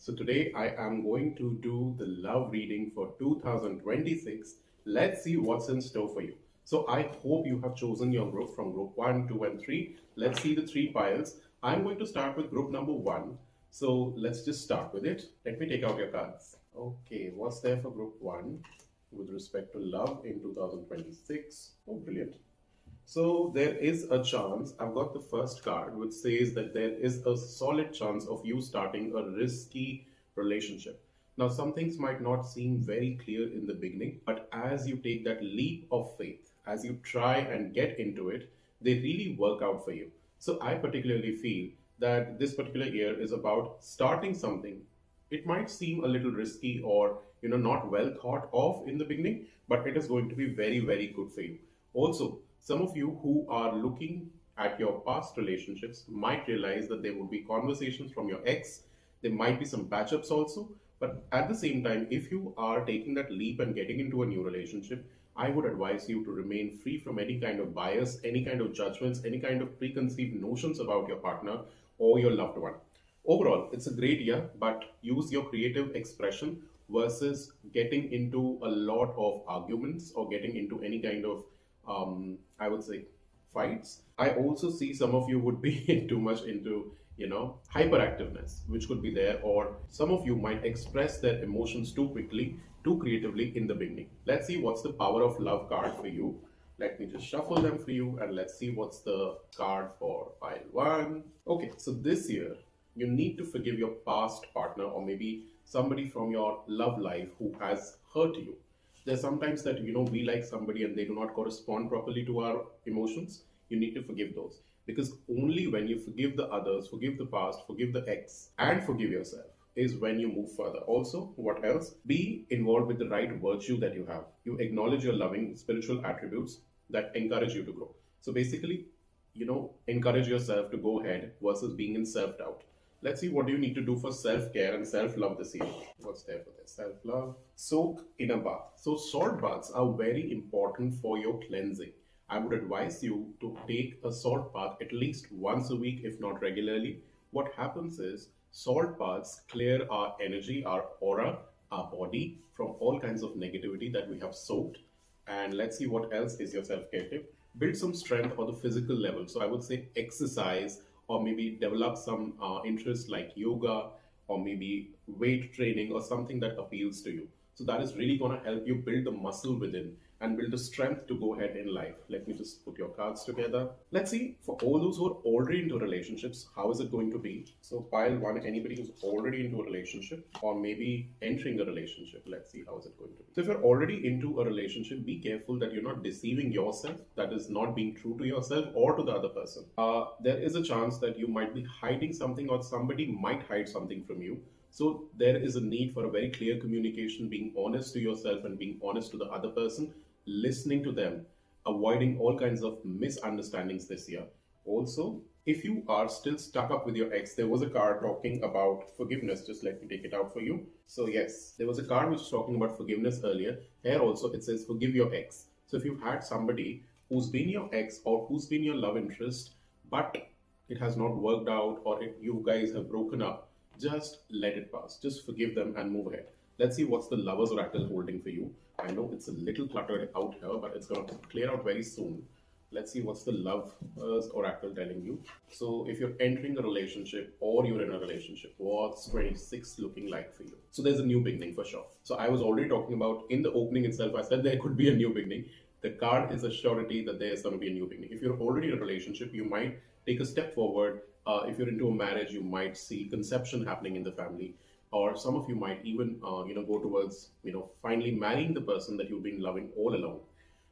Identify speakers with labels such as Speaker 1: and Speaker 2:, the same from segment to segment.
Speaker 1: So today I am going to do the love reading for 2026. Let's see what's in store for you. So I hope you have chosen your group from group 1, 2 and 3. Let's see the three piles. I'm going to start with group number 1. So let's just start with it. Let me take out your cards. Okay, what's there for group 1 with respect to love in 2026? Oh, brilliant. So there is a chance, I've got the first card which says that there is a solid chance of you starting a risky relationship. Now, some things might not seem very clear in the beginning, but as you take that leap of faith, as you try and get into it, they really work out for you. So I particularly feel that this particular year is about starting something. It might seem a little risky or not well thought of in the beginning, but it is going to be very, very good for you. Also, some of you who are looking at your past relationships might realize that there would be conversations from your ex. There might be some patch ups also. But at the same time, if you are taking that leap and getting into a new relationship, I would advise you to remain free from any kind of bias, any kind of judgments, any kind of preconceived notions about your partner or your loved one. Overall, it's a great year, but use your creative expression versus getting into a lot of arguments or getting into any kind of I would say fights. I also see some of you would be too much into, hyperactiveness, which could be there, or some of you might express their emotions too quickly, too creatively in the beginning. Let's see what's the power of love card for you. Let me just shuffle them for you and let's see what's the card for pile 1. Okay, so this year you need to forgive your past partner or maybe somebody from your love life who has hurt you. There's sometimes that we like somebody and they do not correspond properly to our emotions. You need to forgive those, because only when you forgive the others, forgive the past, forgive the ex and forgive yourself is when you move further. Also, what else? Be involved with the right virtue that you have. You acknowledge your loving spiritual attributes that encourage you to grow. So basically, encourage yourself to go ahead versus being in self-doubt. Let's see what do you need to do for self-care and self-love this year. What's there for this? Self-love. Soak in a bath. So salt baths are very important for your cleansing. I would advise you to take a salt bath at least once a week, if not regularly. What happens is salt baths clear our energy, our aura, our body from all kinds of negativity that we have soaked. And let's see what else is your self-care tip. Build some strength on the physical level. So I would say exercise, or maybe develop some interest like yoga or maybe weight training or something that appeals to you. So that is really going to help you build the muscle within and build the strength to go ahead in life. Let me just put your cards together. Let's see, for all those who are already into relationships, how is it going to be? So pile 1, anybody who's already into a relationship or maybe entering a relationship, let's see how is it going to be. So if you're already into a relationship, be careful that you're not deceiving yourself, that is not being true to yourself or to the other person. There is a chance that you might be hiding something or somebody might hide something from you. So there is a need for a very clear communication, being honest to yourself and being honest to the other person, listening to them, avoiding all kinds of misunderstandings this year. Also, if you are still stuck up with your ex, there was a card talking about forgiveness. Just let me take it out for you. So yes, there was a card which was talking about forgiveness earlier. Here also it says forgive your ex. So if you've had somebody who's been your ex or who's been your love interest, but it has not worked out or you guys have broken up, just let it pass. Just forgive them and move ahead. Let's see what's the Lover's Oracle holding for you. I know it's a little cluttered out here, but it's going to clear out very soon. Let's see what's the Lover's Oracle telling you. So if you're entering a relationship or you're in a relationship, what's 26 looking like for you? So there's a new beginning for sure. So I was already talking about in the opening itself, I said there could be a new beginning. The card is a surety that there's going to be a new beginning. If you're already in a relationship, you might take a step forward. If you're into a marriage, you might see conception happening in the family, or some of you might even go towards finally marrying the person that you've been loving all along.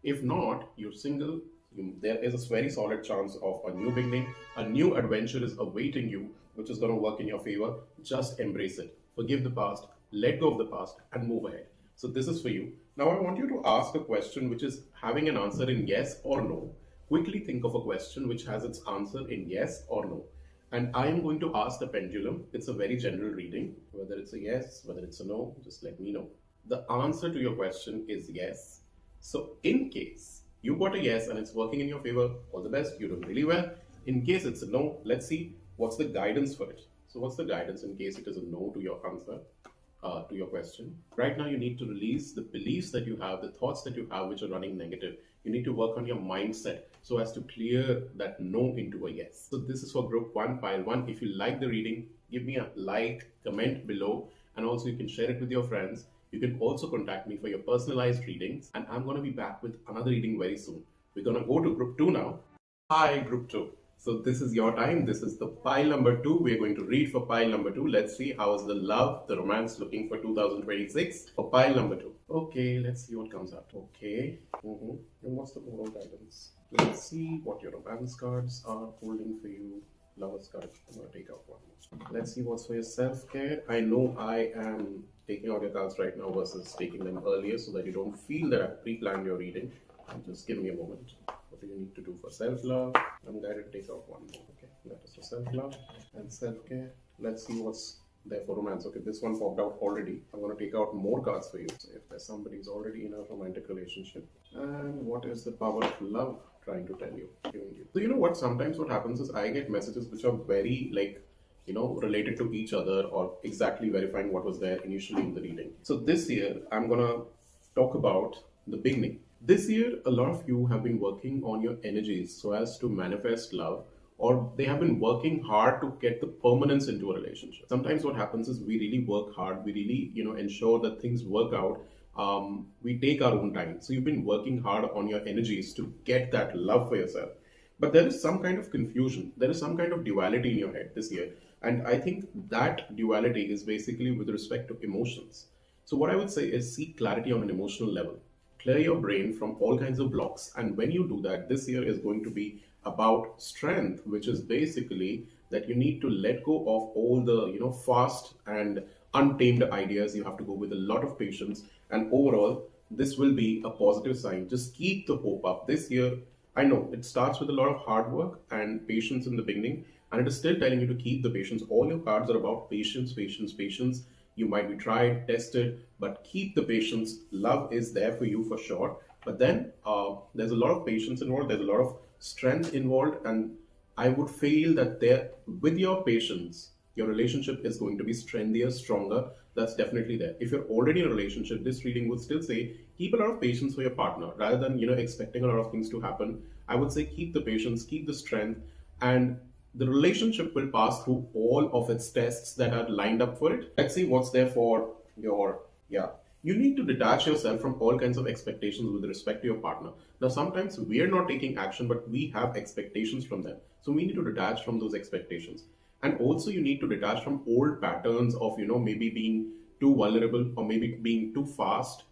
Speaker 1: If not, you're single. There is a very solid chance of a new beginning. A new adventure is awaiting you, which is going to work in your favor. Just embrace it. Forgive the past, let go of the past, and move ahead. So this is for you. Now I want you to ask a question which is having an answer in yes or no. Quickly think of a question which has its answer in yes or no. And I am going to ask the pendulum. It's a very general reading. Whether it's a yes, whether it's a no, just let me know. The answer to your question is yes. So in case you got a yes and it's working in your favor, all the best, you're doing really well. In case it's a no, let's see what's the guidance for it. So what's the guidance in case it is a no to your answer, to your question? Right now, you need to release the beliefs that you have, the thoughts that you have, which are running negative. You need to work on your mindset so as to clear that no into a yes. So this is for group 1, pile 1. If you like the reading, give me a like, comment below, and also you can share it with your friends. You can also contact me for your personalized readings, and I'm going to be back with another reading very soon. We're going to go to group 2 now. Hi, group 2. So this is your time. This is the pile number 2. We're going to read for pile number 2. Let's see how is the love, the romance looking for 2026 for pile number 2. Okay, let's see what comes up. Okay. And what's the overall guidance? Let's see what your romance cards are holding for you. Lovers card. I'm going to take out one more. Let's see what's for your self-care. I know I am taking out your cards right now versus taking them earlier so that you don't feel that I've pre-planned your reading. Just give me a moment. What do you need to do for self-love? I'm guided to take out one more. Okay, that is for self-love and self-care. Let's see what's there for romance. Okay, this one popped out already. I'm going to take out more cards for you. So if there's somebody who's already in a romantic relationship, and what is the power of love trying to tell you, giving you? So you know what? Sometimes what happens is I get messages which are very related to each other or exactly verifying what was there initially in the reading. So this year I'm gonna talk about the beginning. This year, a lot of you have been working on your energies so as to manifest love, or they have been working hard to get the permanence into a relationship. Sometimes what happens is we really work hard, we really, ensure that things work out. We take our own time. So you've been working hard on your energies to get that love for yourself. But there is some kind of confusion. There is some kind of duality in your head this year. And I think that duality is basically with respect to emotions. So what I would say is seek clarity on an emotional level. Clear your brain from all kinds of blocks. And when you do that, this year is going to be about strength, which is basically that you need to let go of all the, fast and untamed ideas. You have to go with a lot of patience. And overall, this will be a positive sign. Just keep the hope up. This year, I know it starts with a lot of hard work and patience in the beginning. And it is still telling you to keep the patience. All your cards are about patience, patience, patience. You might be tried, tested, but keep the patience. Love is there for you for sure. But then there's a lot of patience involved. There's a lot of strength involved. And I would feel that with your patience, your relationship is going to be strengthier, stronger. That's definitely there. If you're already in a relationship, this reading would still say, keep a lot of patience for your partner. Rather than, expecting a lot of things to happen, I would say keep the patience, keep the strength, and the relationship will pass through all of its tests that are lined up for it. Let's see what's there for you need to detach yourself from all kinds of expectations with respect to your partner. Now, sometimes we are not taking action, but we have expectations from them. So we need to detach from those expectations. And also you need to detach from old patterns of, maybe being too vulnerable or maybe being too fast,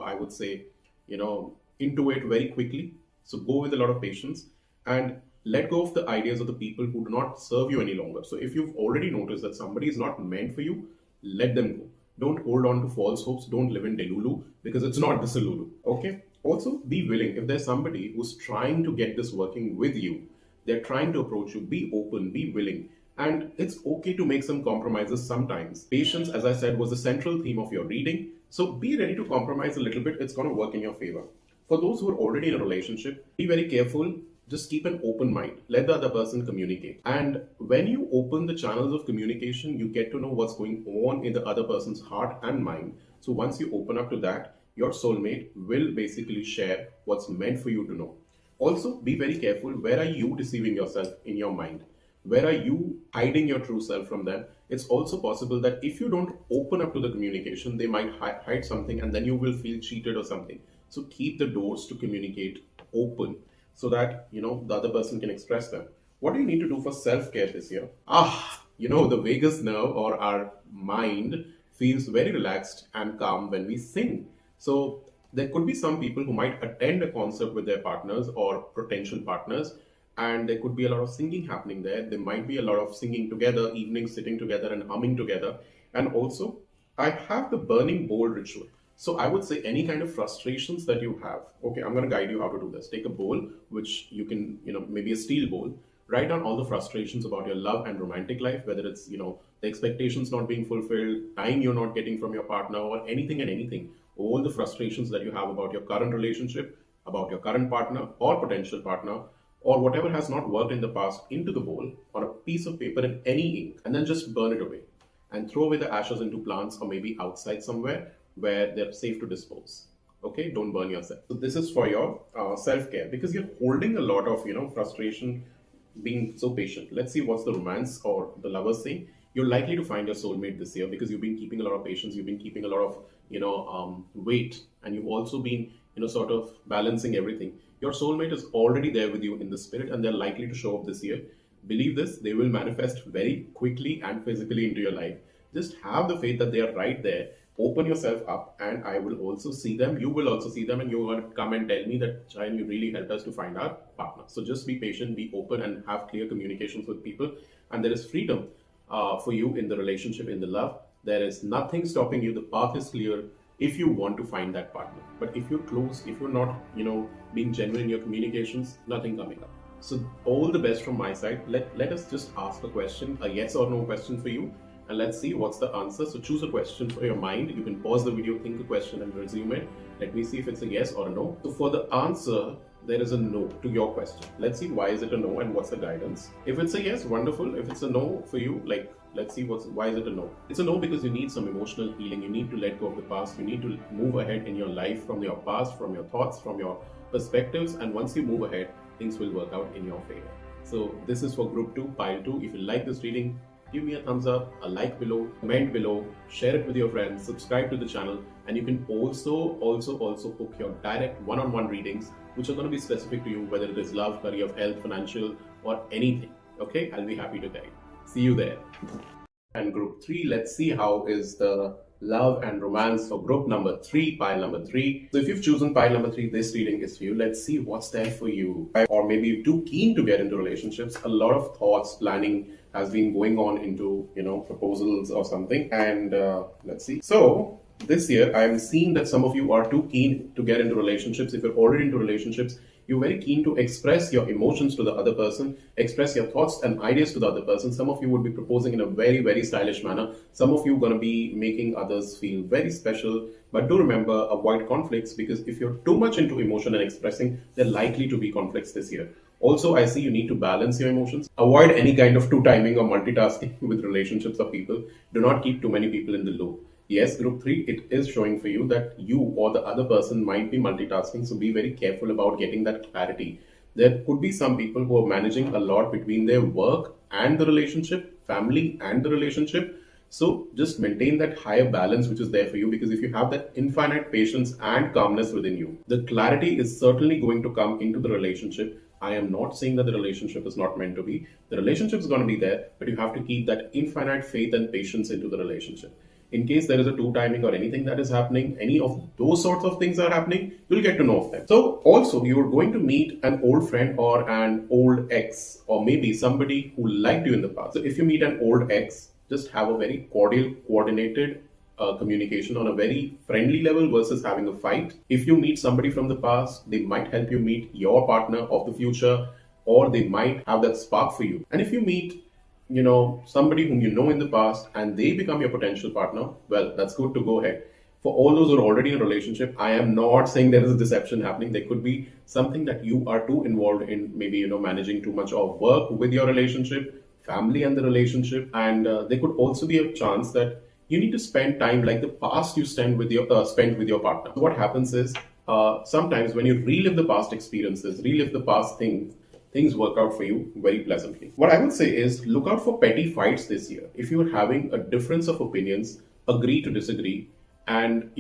Speaker 1: I would say, into it very quickly. So go with a lot of patience and let go of the ideas of the people who do not serve you any longer. So if you've already noticed that somebody is not meant for you, let them go. Don't hold on to false hopes. Don't live in Delulu because it's not the Salulu. Okay? Also, be willing. If there's somebody who's trying to get this working with you, they're trying to approach you, be open, be willing. And it's okay to make some compromises sometimes. Patience, as I said, was the central theme of your reading. So be ready to compromise a little bit. It's going to work in your favor. For those who are already in a relationship, be very careful. Just keep an open mind. Let the other person communicate. And when you open the channels of communication, you get to know what's going on in the other person's heart and mind. So once you open up to that, your soulmate will basically share what's meant for you to know. Also, be very careful. Where are you deceiving yourself in your mind? Where are you hiding your true self from them? It's also possible that if you don't open up to the communication, they might hide something and then you will feel cheated or something. So keep the doors to communicate open, so that the other person can express them. What do you need to do for self-care this year? The vagus nerve or our mind feels very relaxed and calm when we sing. So there could be some people who might attend a concert with their partners or potential partners, and there could be a lot of singing happening there. There might be a lot of singing together, evenings sitting together and humming together. And also, I have the burning bowl ritual. So I would say any kind of frustrations that you have. Okay, I'm going to guide you how to do this. Take a bowl, which you can, maybe a steel bowl. Write down all the frustrations about your love and romantic life, whether it's, the expectations not being fulfilled, time you're not getting from your partner, or anything and anything. All the frustrations that you have about your current relationship, about your current partner or potential partner. or whatever has not worked in the past into the bowl on a piece of paper in any ink, and then just burn it away and throw away the ashes into plants or maybe outside somewhere where they're safe to dispose. Okay, don't burn yourself. So this is for your self-care, because you're holding a lot of frustration being so patient. Let's see what's the romance or the lovers saying. You're likely to find your soulmate this year because you've been keeping a lot of patience, you've been keeping a lot of weight, and you've also been sort of balancing everything. Your soulmate is already there with you in the spirit, and they're likely to show up this year. Believe this, they will manifest very quickly and physically into your life. Just have the faith that they are right there. Open yourself up, and I will also see them. You will also see them, and you're going to come and tell me that, Chyan, you really helped us to find our partner. So just be patient, be open, and have clear communications with people. And there is freedom for you in the relationship, in the love. There is nothing stopping you. The path is clear if you want to find that partner. But if you're close, if you're not, being genuine in your communications, nothing coming up. So all the best from my side. Let us just ask a question, a yes or no question for you, and let's see what's the answer. So choose a question for your mind. You can pause the video, think a question, and resume it. Let me see if it's a yes or a no. So for the answer, there is a no to your question. Let's see why is it a no and what's the guidance. If it's a yes, wonderful. If it's a no for you, let's see why is it a no. It's a no because you need some emotional healing. You need to let go of the past. You need to move ahead in your life from your past, from your thoughts, from your perspectives. And once you move ahead, things will work out in your favor. So this is for group 2, pile 2. If you like this reading, give me a thumbs up, a like below, comment below, share it with your friends, subscribe to the channel, and you can also book your direct one-on-one readings, which are going to be specific to you, whether it is love, career, health, financial, or anything. Okay, I'll be happy to guide. See you there. And group 3, let's see how is the love and romance for group number 3, pile number 3. So if you've chosen pile number 3, this reading is for you. Let's see what's there for you. Or maybe you're too keen to get into relationships. A lot of thoughts, planning has been going on into, proposals or something. And let's see. So this year, I'm seeing that some of you are too keen to get into relationships. If you're already into relationships, you're very keen to express your emotions to the other person, express your thoughts and ideas to the other person. Some of you would be proposing in a very, very stylish manner. Some of you are going to be making others feel very special. But do remember, avoid conflicts, because if you're too much into emotion and expressing, there are likely to be conflicts this year. Also, I see you need to balance your emotions. Avoid any kind of two-timing or multitasking with relationships or people. Do not keep too many people in the loop. Yes, group 3, it is showing for you that you or the other person might be multitasking, so be very careful about getting that clarity. There could be some people who are managing a lot between their work and the relationship, family and the relationship. So just maintain that higher balance which is there for you, because if you have that infinite patience and calmness within you, the clarity is certainly going to come into the relationship. I am not saying that the relationship is not meant to be. The relationship is going to be there, but you have to keep that infinite faith and patience into the relationship. In case there is a two-timing or anything that is happening, any of those sorts of things are happening, you'll get to know of them. So also, you're going to meet an old friend or an old ex, or maybe somebody who liked you in the past. So if you meet an old ex, just have a very cordial, coordinated communication on a very friendly level versus having a fight. If you meet somebody from the past, they might help you meet your partner of the future, or they might have that spark for you. And if you meet somebody whom you know in the past and they become your potential partner, well, that's good to go ahead. For all those who are already in a relationship, I am not saying there is a deception happening. There could be something that you are too involved in, maybe, managing too much of work with your relationship, family and the relationship. And there could also be a chance that you need to spend time like the past you spent with your partner. What happens is sometimes when you relive the past experiences, relive the past things work out for you very pleasantly. What I would say is look out for petty fights this year. If you're having a difference of opinions, agree to disagree, and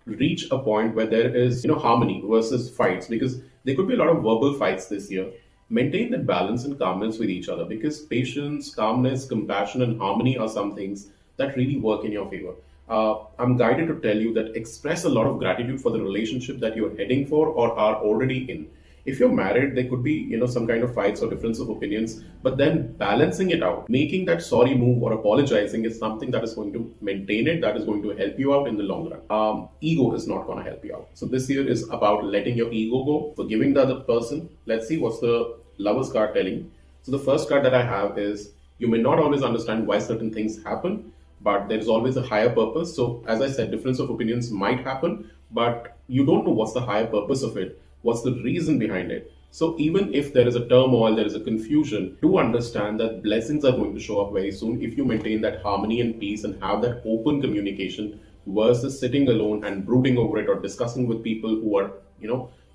Speaker 1: reach a point where there is harmony versus fights, because there could be a lot of verbal fights this year. Maintain that balance and calmness with each other, because patience, calmness, compassion, and harmony are some things that really work in your favor. I'm guided to tell you that express a lot of gratitude for the relationship that you're heading for or are already in. If you're married, there could be, some kind of fights or difference of opinions, but then balancing it out, making that sorry move or apologizing is something that is going to maintain it, that is going to help you out in the long run. Ego is not going to help you out. So this year is about letting your ego go, forgiving the other person. Let's see what's the Lover's card telling. So the first card that I have is, you may not always understand why certain things happen, but there is always a higher purpose. So as I said, difference of opinions might happen, but you don't know what's the higher purpose of it. What's the reason behind it? So even if there is a turmoil, there is a confusion, do understand that blessings are going to show up very soon if you maintain that harmony and peace and have that open communication versus sitting alone and brooding over it or discussing with people who are,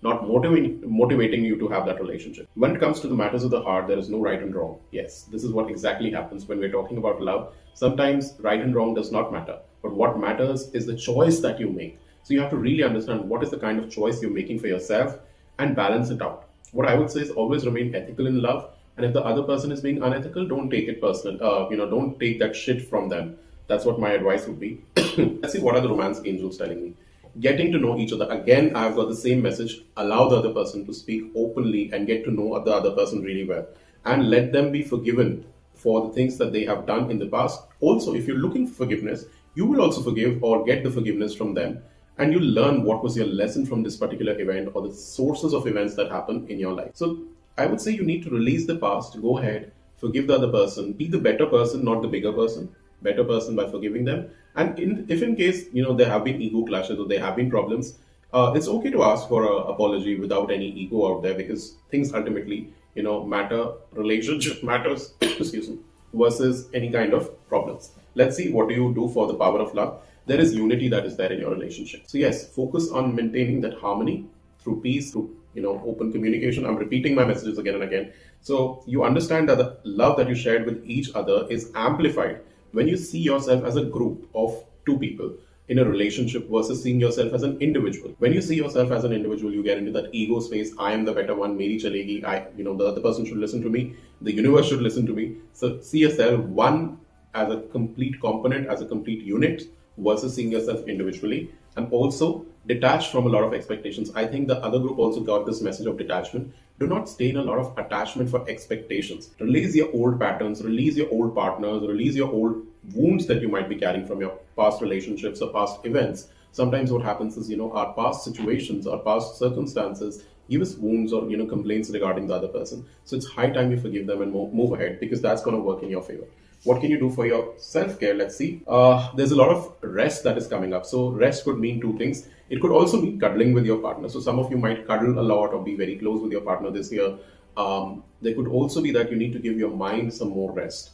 Speaker 1: not motivating you to have that relationship. When it comes to the matters of the heart, there is no right and wrong. Yes, this is what exactly happens when we're talking about love. Sometimes right and wrong does not matter, but what matters is the choice that you make. So you have to really understand what is the kind of choice you're making for yourself and balance it out. What I would say is always remain ethical in love. And if the other person is being unethical, don't take it personal. Don't take that shit from them. That's what my advice would be. Let's see what are the romance angels telling me. Getting to know each other. Again, I've got the same message. Allow the other person to speak openly and get to know the other person really well. And let them be forgiven for the things that they have done in the past. Also, if you're looking for forgiveness, you will also forgive or get the forgiveness from them. And you'll learn what was your lesson from this particular event or the sources of events that happened in your life. So I would say you need to release the past, go ahead, forgive the other person, be the better person, not the bigger person. Better person by forgiving them. And if in case there have been ego clashes or there have been problems, it's okay to ask for an apology without any ego out there, because things ultimately matter. Relationship matters. Excuse me. Versus any kind of problems. Let's see, what do you do for the power of love? There is unity that is there in your relationship. So yes, focus on maintaining that harmony through peace, through open communication. I'm repeating my messages again and again. So you understand that the love that you shared with each other is amplified when you see yourself as a group of two people in a relationship versus seeing yourself as an individual. When you see yourself as an individual, you get into that ego space. I am the better one. Meri chalegi. The other person should listen to me. The universe should listen to me. So see yourself one as a complete component, as a complete unit, versus seeing yourself individually, and also detached from a lot of expectations. I think the other group also got this message of detachment. Do not stay in a lot of attachment for expectations. Release your old patterns, release your old partners, release your old wounds that you might be carrying from your past relationships or past events. Sometimes what happens is, our past situations, our past circumstances give us wounds or, complaints regarding the other person. So it's high time you forgive them and move ahead, because that's going to work in your favor. What can you do for your self-care? Let's see. There's a lot of rest that is coming up. So rest could mean two things. It could also mean cuddling with your partner. So some of you might cuddle a lot or be very close with your partner this year. There could also be that you need to give your mind some more rest.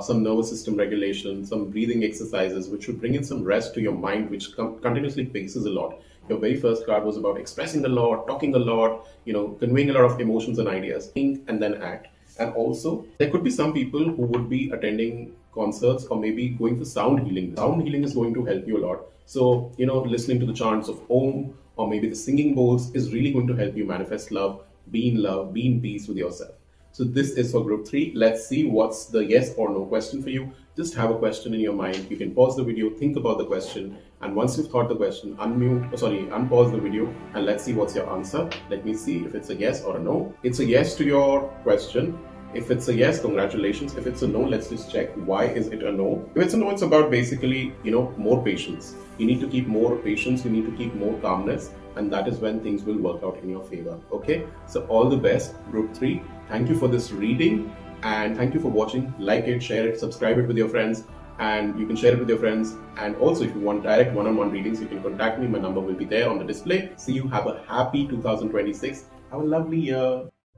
Speaker 1: Some nervous system regulation, some breathing exercises, which should bring in some rest to your mind, which continuously paces a lot. Your very first card was about expressing a lot, talking a lot, conveying a lot of emotions and ideas. Think and then act. And also, there could be some people who would be attending concerts or maybe going for sound healing. Sound healing is going to help you a lot. So, listening to the chants of Om or maybe the singing bowls is really going to help you manifest love, be in peace with yourself. So this is for group 3. Let's see what's the yes or no question for you. Just have a question in your mind. You can pause the video, think about the question, and once you've thought the question, unpause the video, and let's see what's your answer. Let me see if it's a yes or a no. It's a yes to your question. If it's a yes, congratulations. If it's a no, let's just check why is it a no. If it's a no, it's about basically, more patience. You need to keep more patience, you need to keep more calmness, and that is when things will work out in your favor. Okay, so all the best, group 3. Thank you for this reading, and thank you for watching. Like it, share it, subscribe it with your friends, and you can share it with your friends. And also, if you want direct one-on-one readings, you can contact me. My number will be there on the display. See you. Have a happy 2026. Have a lovely year.